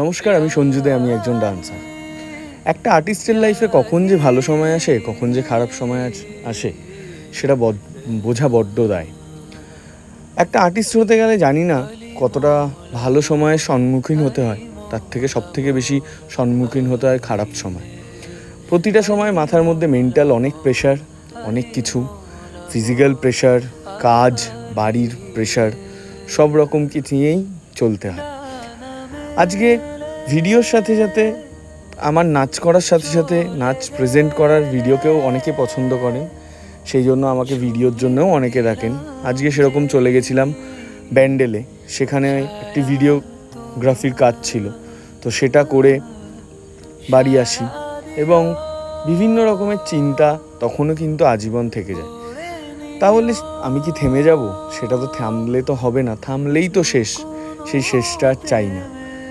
নমস্কার, আমি সঞ্জু দে, আমি একজন ডান্সার। একটা আর্টিস্টের লাইফে কখন যে ভালো সময় আসে, কখন যে খারাপ সময় আসে, সেটা বোঝা বড্ড দায়। একটা আর্টিস্ট হতে গেলে জানি না কতটা ভালো সময়ের সম্মুখীন হতে হয়, তার থেকে সবথেকে বেশি সম্মুখীন হতে হয় খারাপ সময়। প্রতিটা সময় মাথার মধ্যে মেন্টাল অনেক প্রেশার, অনেক কিছু, ফিজিক্যাল প্রেশার, কাজ, বাড়ির প্রেশার, সব রকম কিছু নিয়েই চলতে হয়। আজকে ভিডিওর সাথে সাথে আমার নাচ করার সাথে সাথে নাচ প্রেজেন্ট করার ভিডিওকেও অনেকে পছন্দ করেন, সেই জন্য আমাকে ভিডিওর জন্যও অনেকে ডাকেন। আজকে সেরকম চলে গেছিলাম ব্যান্ডেলে, সেখানে একটি ভিডিওগ্রাফির কাজ ছিল, তো সেটা করে বাড়ি আসি এবং বিভিন্ন রকমের চিন্তা তখনও কিন্তু আজীবন থেকে যায়। তাহলে আমি কি থেমে যাব? সেটা তো থামলে তো হবে না, থামলেই তো শেষ, সেই শেষটা আর চাই না।